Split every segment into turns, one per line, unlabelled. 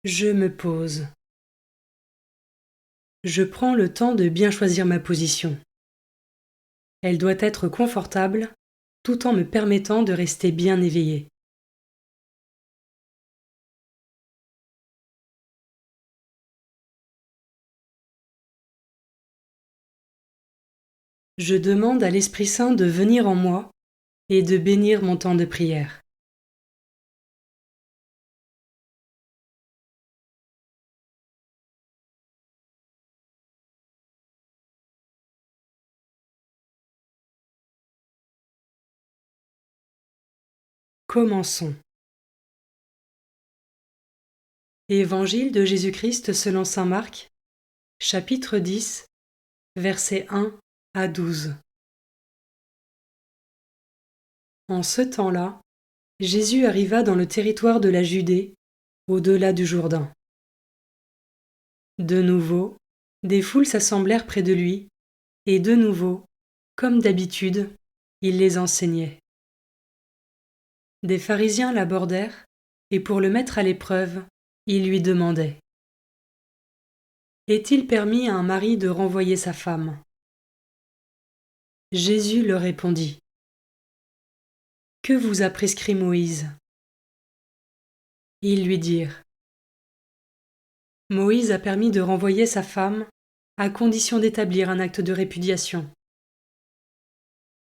Je me pose. Je prends le temps de bien choisir ma position. Elle doit être confortable, tout en me permettant de rester bien éveillé. Je demande à l'Esprit Saint de venir en moi et de bénir mon temps de prière. Commençons. Évangile de Jésus-Christ selon saint Marc, chapitre 10, versets 1 à 12. En ce temps-là, Jésus arriva dans le territoire de la Judée, au-delà du Jourdain. De nouveau, des foules s'assemblèrent près de lui, et de nouveau, comme d'habitude, il les enseignait. Des pharisiens l'abordèrent, et pour le mettre à l'épreuve, ils lui demandaient : « Est-il permis à un mari de renvoyer sa femme ? » Jésus leur répondit : « Que vous a prescrit Moïse ? » Ils lui dirent : « Moïse a permis de renvoyer sa femme à condition d'établir un acte de répudiation. »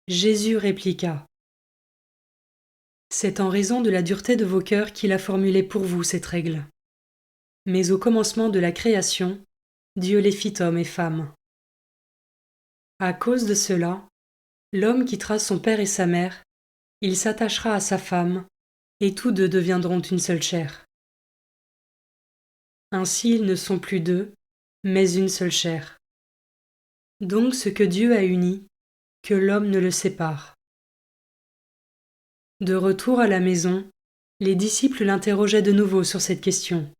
Jésus répliqua : « C'est en raison de la dureté de vos cœurs qu'il a formulé pour vous cette règle. Mais au commencement de la création, Dieu les fit hommes et femmes. À cause de cela, l'homme quittera son père et sa mère, il s'attachera à sa femme, et tous deux deviendront une seule chair. Ainsi ils ne sont plus deux, mais une seule chair. Donc ce que Dieu a uni, que l'homme ne le sépare. » De retour à la maison, les disciples l'interrogeaient de nouveau sur cette question.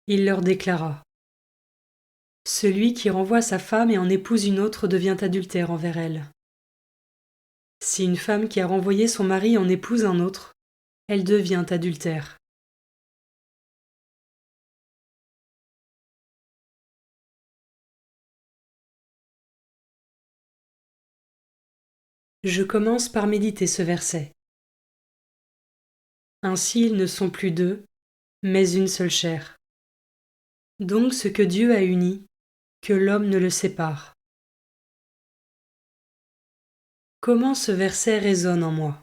Il leur déclara : « Celui qui renvoie sa femme et en épouse une autre devient adultère envers elle. Si une femme qui a renvoyé son mari en épouse un autre, elle devient adultère. » Je commence par méditer ce verset. Ainsi ils ne sont plus deux, mais une seule chair. Donc ce que Dieu a uni, que l'homme ne le sépare. Comment ce verset résonne en moi ?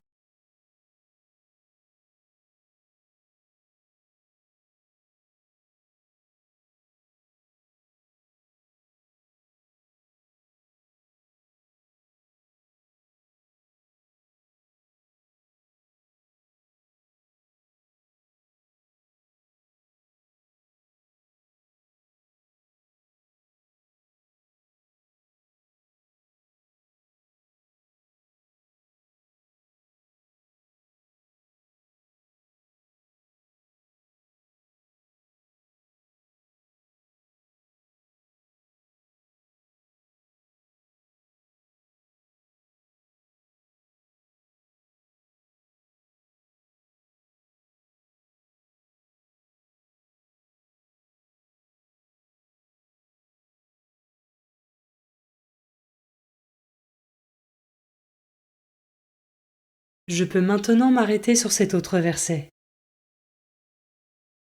Je peux maintenant m'arrêter sur cet autre verset.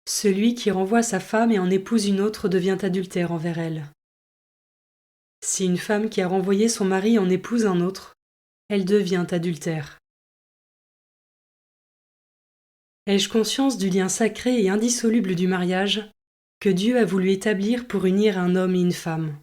Celui qui renvoie sa femme et en épouse une autre devient adultère envers elle. Si une femme qui a renvoyé son mari en épouse un autre, elle devient adultère. Ai-je conscience du lien sacré et indissoluble du mariage que Dieu a voulu établir pour unir un homme et une femme ?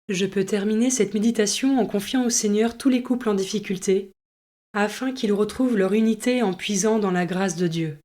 Je peux terminer cette méditation en confiant au Seigneur tous les couples en difficulté, afin qu'ils retrouvent leur unité en puisant dans la grâce de Dieu.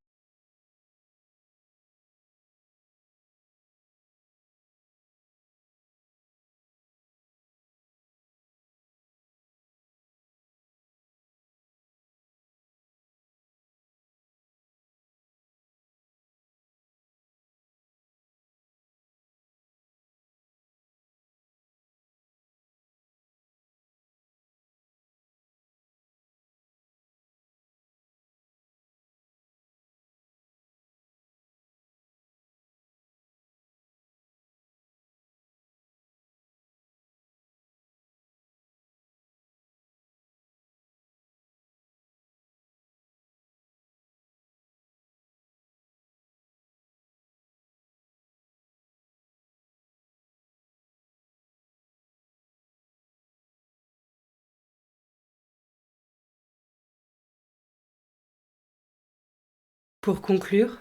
Pour conclure,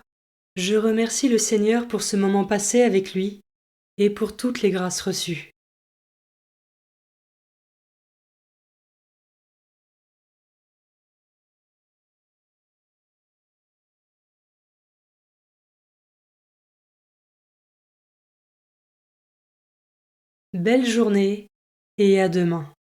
je remercie le Seigneur pour ce moment passé avec lui et pour toutes les grâces reçues. Belle journée et à demain.